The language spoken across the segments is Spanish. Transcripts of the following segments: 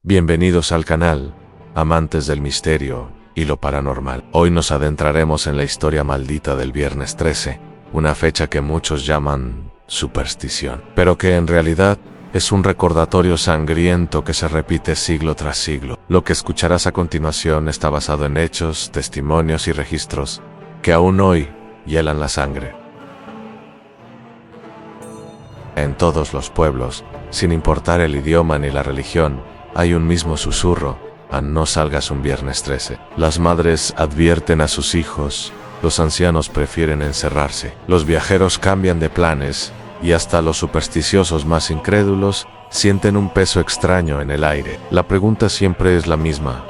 Bienvenidos al canal, amantes del misterio y lo paranormal. Hoy nos adentraremos en la historia maldita del Viernes 13, una fecha que muchos llaman superstición, pero que en realidad es un recordatorio sangriento que se repite siglo tras siglo. Lo que escucharás a continuación está basado en hechos, testimonios y registros que aún hoy hielan la sangre. En todos los pueblos, sin importar el idioma ni la religión, hay un mismo susurro: no salgas un Viernes 13. Las madres advierten a sus hijos, los ancianos prefieren encerrarse, los viajeros cambian de planes y hasta los supersticiosos más incrédulos sienten un peso extraño en el aire. La pregunta siempre es la misma: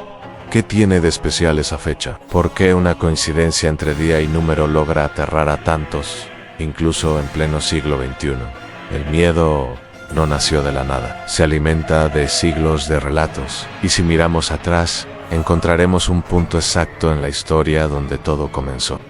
¿qué tiene de especial esa fecha? ¿Por qué una coincidencia entre día y número logra aterrar a tantos, incluso en pleno siglo XXI? El miedo no nació de la nada, se alimenta de siglos de relatos, y si miramos atrás, encontraremos un punto exacto en la historia donde todo comenzó.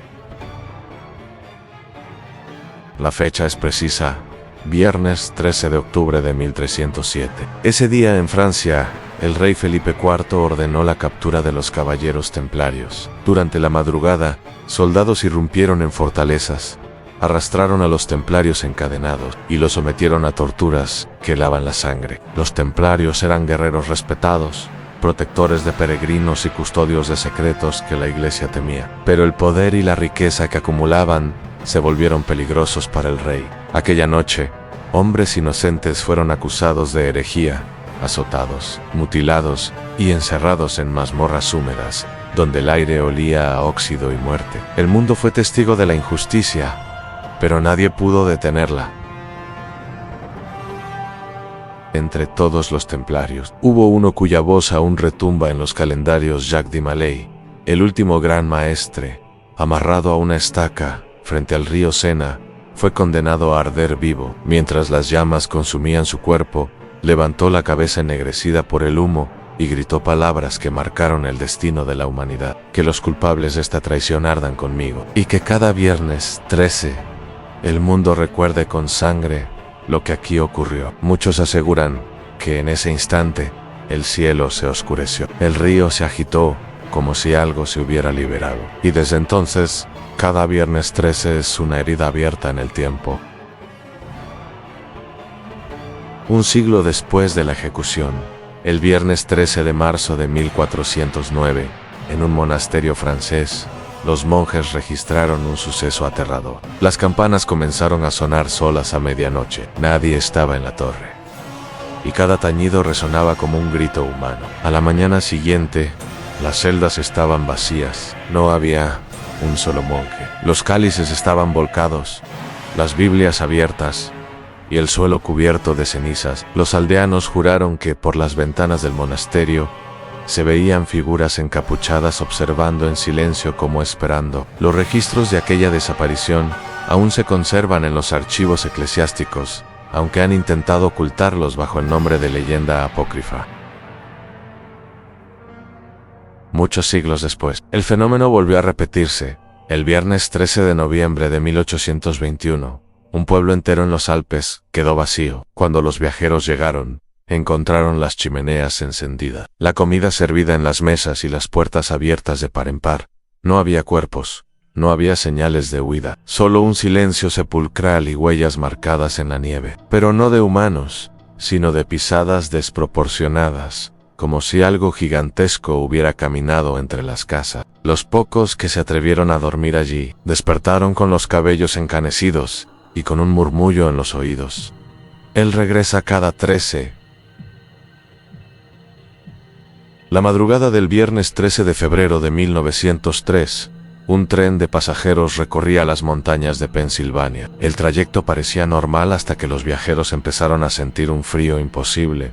La fecha es precisa: viernes 13 de octubre de 1307. Ese día en Francia, el rey Felipe IV ordenó la captura de los caballeros templarios. Durante la madrugada, soldados irrumpieron en fortalezas, arrastraron a los templarios encadenados y los sometieron a torturas que helaban la sangre. Los templarios eran guerreros respetados, protectores de peregrinos y custodios de secretos que la iglesia temía. Pero el poder y la riqueza que acumulaban se volvieron peligrosos para el rey. Aquella noche, hombres inocentes fueron acusados de herejía, azotados, mutilados y encerrados en mazmorras húmedas, donde el aire olía a óxido y muerte. El mundo fue testigo de la injusticia, pero nadie pudo detenerla. Entre todos los templarios, hubo uno cuya voz aún retumba en los calendarios: Jacques de Molay, el último gran maestre, amarrado a una estaca frente al río Sena, fue condenado a arder vivo. Mientras las llamas consumían su cuerpo, levantó la cabeza ennegrecida por el humo y gritó palabras que marcaron el destino de la humanidad: que los culpables de esta traición ardan conmigo, y que cada viernes 13 el mundo recuerde con sangre lo que aquí ocurrió. Muchos aseguran que en ese instante el cielo se oscureció, el río se agitó como si algo se hubiera liberado, y desde entonces cada viernes 13 es una herida abierta en el tiempo. Un siglo después de la ejecución, el viernes 13 de marzo de 1409, en un monasterio francés, los monjes registraron un suceso aterrador. Las campanas comenzaron a sonar solas a medianoche. Nadie estaba en la torre, y cada tañido resonaba como un grito humano. A la mañana siguiente, las celdas estaban vacías. No había un solo monje. Los cálices estaban volcados, las Biblias abiertas y el suelo cubierto de cenizas. Los aldeanos juraron que por las ventanas del monasterio se veían figuras encapuchadas observando en silencio, como esperando. Los registros de aquella desaparición aún se conservan en los archivos eclesiásticos, aunque han intentado ocultarlos bajo el nombre de leyenda apócrifa. Muchos siglos después, el fenómeno volvió a repetirse. El viernes 13 de noviembre de 1821, un pueblo entero en los Alpes quedó vacío. Cuando los viajeros llegaron, encontraron las chimeneas encendidas, la comida servida en las mesas y las puertas abiertas de par en par. No había cuerpos, no había señales de huida, solo un silencio sepulcral y huellas marcadas en la nieve, pero no de humanos, sino de pisadas desproporcionadas, como si algo gigantesco hubiera caminado entre las casas. Los pocos que se atrevieron a dormir allí despertaron con los cabellos encanecidos y con un murmullo en los oídos: él regresa cada 13. La madrugada del viernes 13 de febrero de 1903, un tren de pasajeros recorría las montañas de Pensilvania. El trayecto parecía normal hasta que los viajeros empezaron a sentir un frío imposible,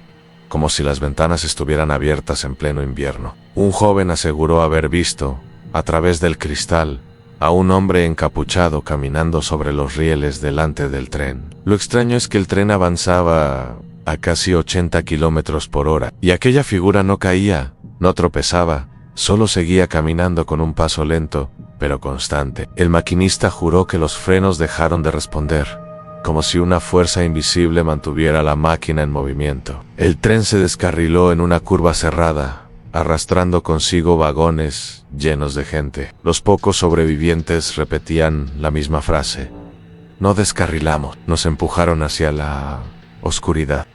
como si las ventanas estuvieran abiertas en pleno invierno. Un joven aseguró haber visto, a través del cristal, a un hombre encapuchado caminando sobre los rieles delante del tren. Lo extraño es que el tren avanzaba a casi 80 kilómetros por hora, y aquella figura no caía, no tropezaba, solo seguía caminando con un paso lento, pero constante. El maquinista juró que los frenos dejaron de responder, como si una fuerza invisible mantuviera la máquina en movimiento. El tren se descarriló en una curva cerrada, arrastrando consigo vagones llenos de gente. Los pocos sobrevivientes repetían la misma frase: no descarrilamos. Nos empujaron hacia la oscuridad.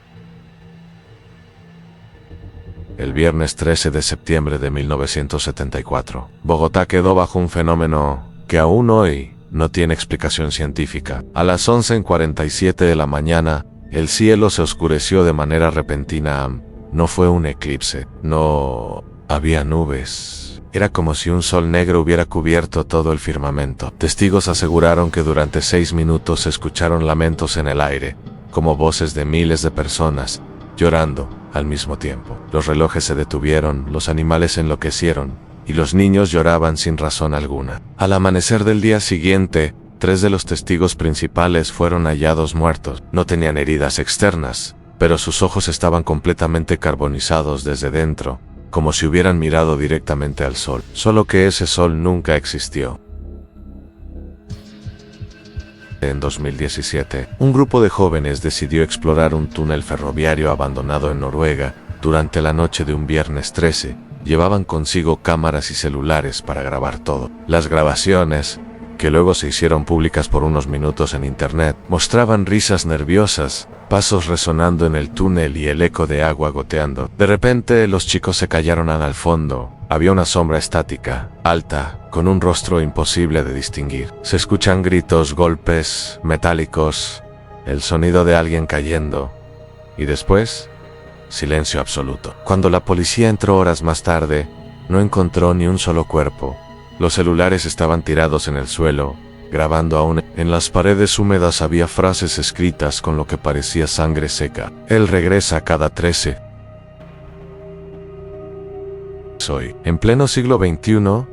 El viernes 13 de septiembre de 1974, Bogotá quedó bajo un fenómeno que aún hoy no tiene explicación científica. A las 11:47 de la mañana, el cielo se oscureció de manera repentina. No fue un eclipse, no había nubes. Era como si un sol negro hubiera cubierto todo el firmamento. Testigos aseguraron que durante 6 minutos se escucharon lamentos en el aire, como voces de miles de personas llorando al mismo tiempo. Los relojes se detuvieron, los animales enloquecieron, y los niños lloraban sin razón alguna. Al amanecer del día siguiente, 3 de los testigos principales fueron hallados muertos. No tenían heridas externas, pero sus ojos estaban completamente carbonizados desde dentro, como si hubieran mirado directamente al sol. Solo que ese sol nunca existió. En 2017, un grupo de jóvenes decidió explorar un túnel ferroviario abandonado en Noruega durante la noche de un viernes 13. Llevaban consigo cámaras y celulares para grabar todo. Las grabaciones, que luego se hicieron públicas por unos minutos en internet, mostraban risas nerviosas, pasos resonando en el túnel y el eco de agua goteando. De repente, los chicos se callaron al fondo. Había una sombra estática, alta, con un rostro imposible de distinguir. Se escuchan gritos, golpes metálicos, el sonido de alguien cayendo, y después, silencio absoluto. Cuando la policía entró horas más tarde, no encontró ni un solo cuerpo. Los celulares estaban tirados en el suelo, grabando aún. En las paredes húmedas había frases escritas con lo que parecía sangre seca. Él regresa cada 13. Hoy, en pleno siglo XXI,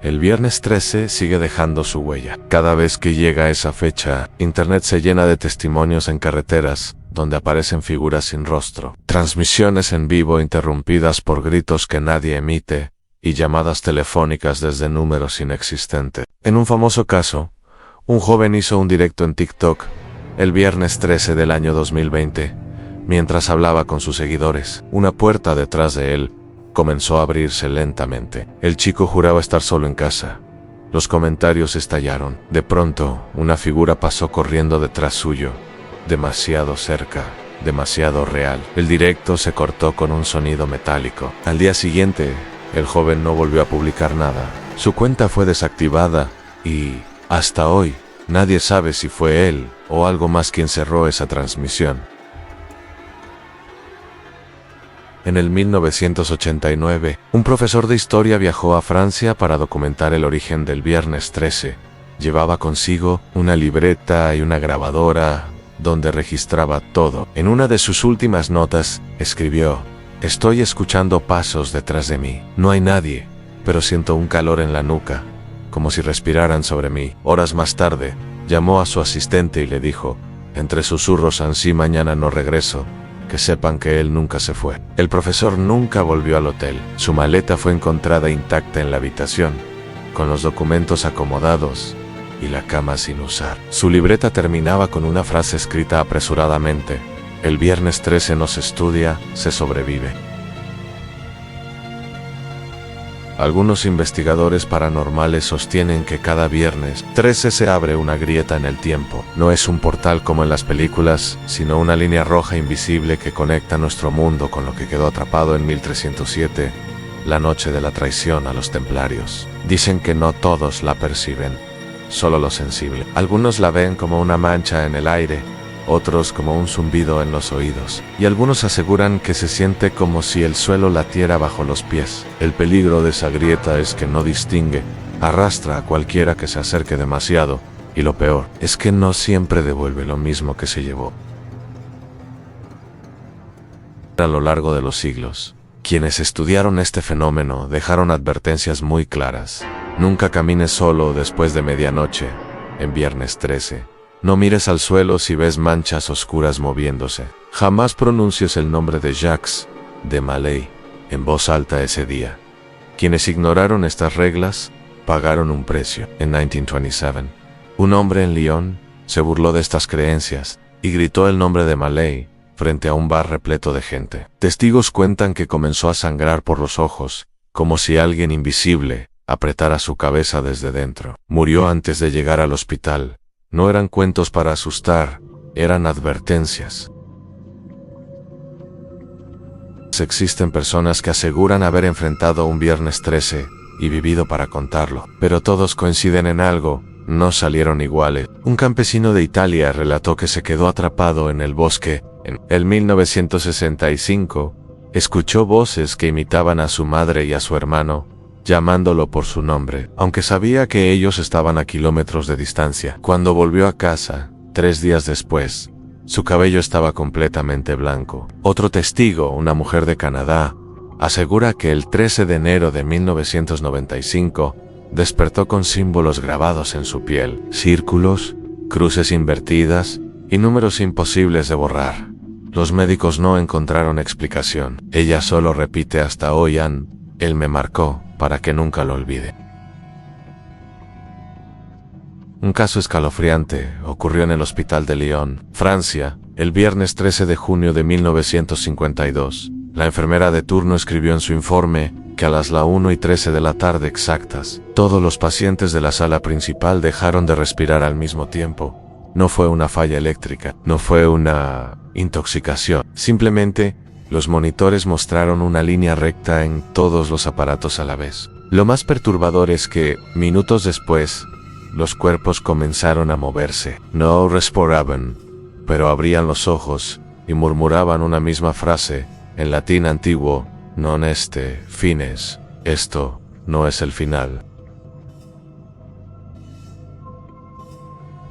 el viernes 13 sigue dejando su huella. Cada vez que llega esa fecha, internet se llena de testimonios en carreteras, donde aparecen figuras sin rostro, transmisiones en vivo interrumpidas por gritos que nadie emite, y llamadas telefónicas desde números inexistentes. En un famoso caso, un joven hizo un directo en TikTok el viernes 13 del año 2020, mientras hablaba con sus seguidores. Una puerta detrás de él comenzó a abrirse lentamente. El chico juraba estar solo en casa. Los comentarios estallaron. De pronto, una figura pasó corriendo detrás suyo, demasiado cerca, demasiado real. El directo se cortó con un sonido metálico. Al día siguiente, el joven no volvió a publicar nada. Su cuenta fue desactivada y, hasta hoy, nadie sabe si fue él o algo más quien cerró esa transmisión. En el 1989, un profesor de historia viajó a Francia para documentar el origen del viernes 13. Llevaba consigo una libreta y una grabadora donde registraba todo. En una de sus últimas notas, escribió: «Estoy escuchando pasos detrás de mí. No hay nadie, pero siento un calor en la nuca, como si respiraran sobre mí». Horas más tarde, llamó a su asistente y le dijo, entre susurros: «Ansí mañana no regreso. Que sepan que él nunca se fue». El profesor nunca volvió al hotel. Su maleta fue encontrada intacta en la habitación, con los documentos acomodados y la cama sin usar. Su libreta terminaba con una frase escrita apresuradamente: «El viernes 13 no se estudia, se sobrevive». Algunos investigadores paranormales sostienen que cada viernes 13 se abre una grieta en el tiempo. No es un portal como en las películas, sino una línea roja invisible que conecta nuestro mundo con lo que quedó atrapado en 1307, la noche de la traición a los templarios. Dicen que no todos la perciben, solo los sensibles. Algunos la ven como una mancha en el aire, otros como un zumbido en los oídos, y algunos aseguran que se siente como si el suelo latiera bajo los pies. El peligro de esa grieta es que no distingue, arrastra a cualquiera que se acerque demasiado, y lo peor es que no siempre devuelve lo mismo que se llevó. A lo largo de los siglos, quienes estudiaron este fenómeno dejaron advertencias muy claras. Nunca camines solo después de medianoche, en viernes 13. No mires al suelo si ves manchas oscuras moviéndose. Jamás pronuncies el nombre de Jacques de Malay en voz alta ese día. Quienes ignoraron estas reglas pagaron un precio. En 1927, un hombre en Lyon se burló de estas creencias y gritó el nombre de Malay frente a un bar repleto de gente. Testigos cuentan que comenzó a sangrar por los ojos, como si alguien invisible apretara su cabeza desde dentro. Murió antes de llegar al hospital. No eran cuentos para asustar, eran advertencias. Existen personas que aseguran haber enfrentado un viernes 13 y vivido para contarlo, pero todos coinciden en algo: no salieron iguales. Un campesino de Italia relató que se quedó atrapado en el bosque en el 1965, escuchó voces que imitaban a su madre y a su hermano, llamándolo por su nombre, aunque sabía que ellos estaban a kilómetros de distancia. Cuando volvió a casa, 3 días después, su cabello estaba completamente blanco. Otro testigo, una mujer de Canadá, asegura que el 13 de enero de 1995 despertó con símbolos grabados en su piel, círculos, cruces invertidas y números imposibles de borrar. Los médicos no encontraron explicación. Ella solo repite hasta hoy: él me marcó para que nunca lo olvide. Un caso escalofriante ocurrió en el hospital de Lyon, Francia, el viernes 13 de junio de 1952. La enfermera de turno escribió en su informe que a las 1:13 de la tarde exactas, todos los pacientes de la sala principal dejaron de respirar al mismo tiempo. No fue una falla eléctrica, no fue una intoxicación. Simplemente, los monitores mostraron una línea recta en todos los aparatos a la vez. Lo más perturbador es que, minutos después, los cuerpos comenzaron a moverse. No respiraban, pero abrían los ojos y murmuraban una misma frase, en latín antiguo: non est fines, esto no es el final.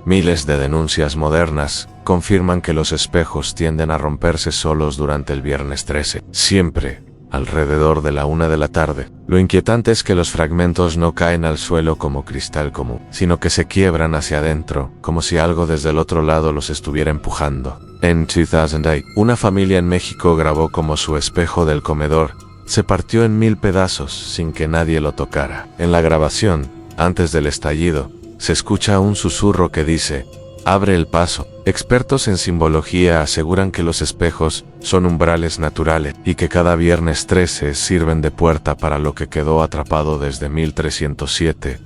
Miles de denuncias modernas confirman que los espejos tienden a romperse solos durante el viernes 13, siempre alrededor de la 1 de la tarde. Lo inquietante es que los fragmentos no caen al suelo como cristal común, sino que se quiebran hacia adentro, como si algo desde el otro lado los estuviera empujando. En 2008, una familia en México grabó cómo su espejo del comedor se partió en 1000 pedazos sin que nadie lo tocara. En la grabación, antes del estallido, se escucha un susurro que dice: abre el paso. Expertos en simbología aseguran que los espejos son umbrales naturales y que cada viernes 13 sirven de puerta para lo que quedó atrapado desde 1307.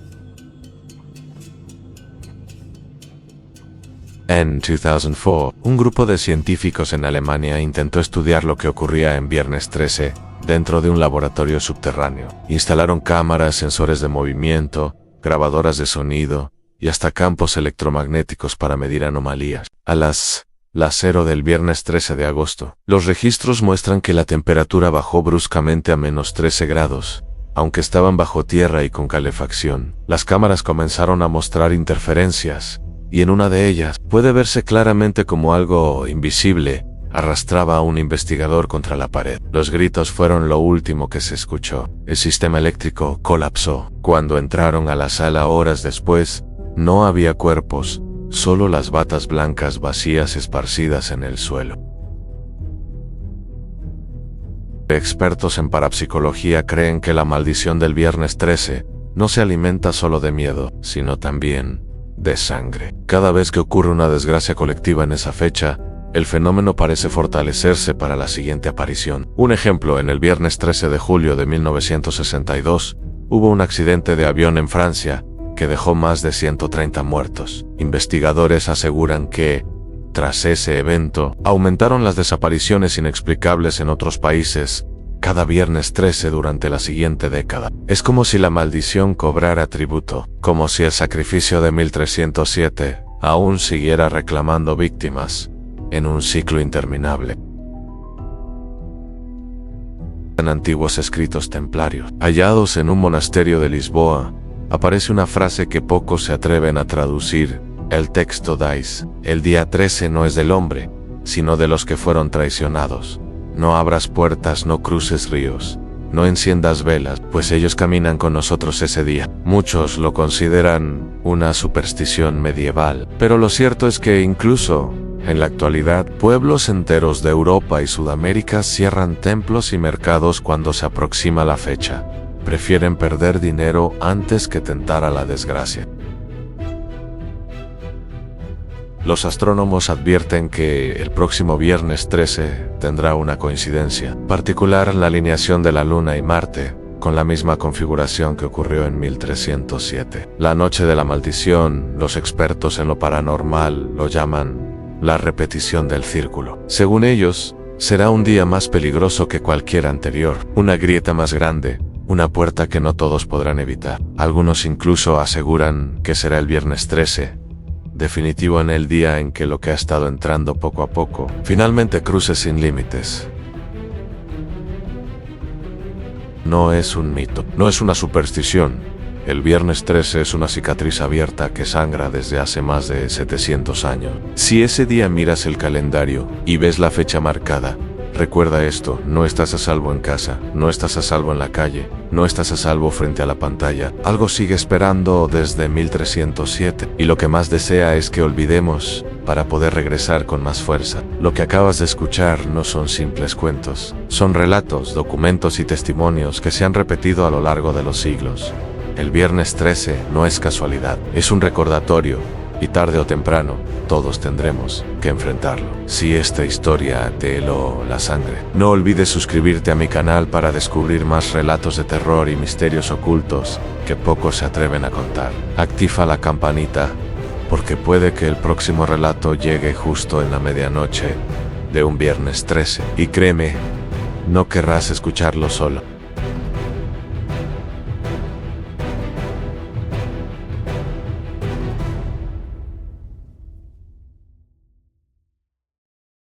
En 2004, un grupo de científicos en Alemania intentó estudiar lo que ocurría en viernes 13 dentro de un laboratorio subterráneo. Instalaron cámaras, sensores de movimiento, grabadoras de sonido y hasta campos electromagnéticos para medir anomalías. A las 0 del viernes 13 de agosto, los registros muestran que la temperatura bajó bruscamente a -13 grados, aunque estaban bajo tierra y con calefacción. Las cámaras comenzaron a mostrar interferencias, y en una de ellas puede verse claramente como algo invisible arrastraba a un investigador contra la pared. Los gritos fueron lo último que se escuchó. El sistema eléctrico colapsó. Cuando entraron a la sala horas después, no había cuerpos, solo las batas blancas vacías esparcidas en el suelo. Expertos en parapsicología creen que la maldición del viernes 13 no se alimenta solo de miedo, sino también de sangre. Cada vez que ocurre una desgracia colectiva en esa fecha, el fenómeno parece fortalecerse para la siguiente aparición. Un ejemplo: en el viernes 13 de julio de 1962, hubo un accidente de avión en Francia que dejó más de 130 muertos. Investigadores aseguran que, tras ese evento, aumentaron las desapariciones inexplicables en otros países cada viernes 13 durante la siguiente década. Es como si la maldición cobrara tributo, como si el sacrificio de 1307 aún siguiera reclamando víctimas en un ciclo interminable. En antiguos escritos templarios, hallados en un monasterio de Lisboa, aparece una frase que pocos se atreven a traducir. El texto dice: el día 13 no es del hombre, sino de los que fueron traicionados. No abras puertas, no cruces ríos, no enciendas velas, pues ellos caminan con nosotros ese día. Muchos lo consideran una superstición medieval, pero lo cierto es que incluso en la actualidad, pueblos enteros de Europa y Sudamérica cierran templos y mercados cuando se aproxima la fecha. Prefieren perder dinero antes que tentar a la desgracia. Los astrónomos advierten que el próximo viernes 13 tendrá una coincidencia particular, la alineación de la Luna y Marte, con la misma configuración que ocurrió en 1307. La noche de la maldición, los expertos en lo paranormal lo llaman la repetición del círculo. Según ellos, será un día más peligroso que cualquier anterior, una grieta más grande, una puerta que no todos podrán evitar. Algunos incluso aseguran que será el viernes 13, definitivo, en el día en que lo que ha estado entrando poco a poco finalmente cruce sin límites. No es un mito, no es una superstición. El viernes 13 es una cicatriz abierta que sangra desde hace más de 700 años. Si ese día miras el calendario y ves la fecha marcada, recuerda esto: no estás a salvo en casa, no estás a salvo en la calle, no estás a salvo frente a la pantalla. Algo sigue esperando desde 1307, y lo que más desea es que olvidemos para poder regresar con más fuerza. Lo que acabas de escuchar no son simples cuentos, son relatos, documentos y testimonios que se han repetido a lo largo de los siglos. El viernes 13 no es casualidad, es un recordatorio, y tarde o temprano, todos tendremos que enfrentarlo. Si esta historia te heló la sangre, no olvides suscribirte a mi canal para descubrir más relatos de terror y misterios ocultos que pocos se atreven a contar. Activa la campanita, porque puede que el próximo relato llegue justo en la medianoche de un viernes 13. Y créeme, no querrás escucharlo solo.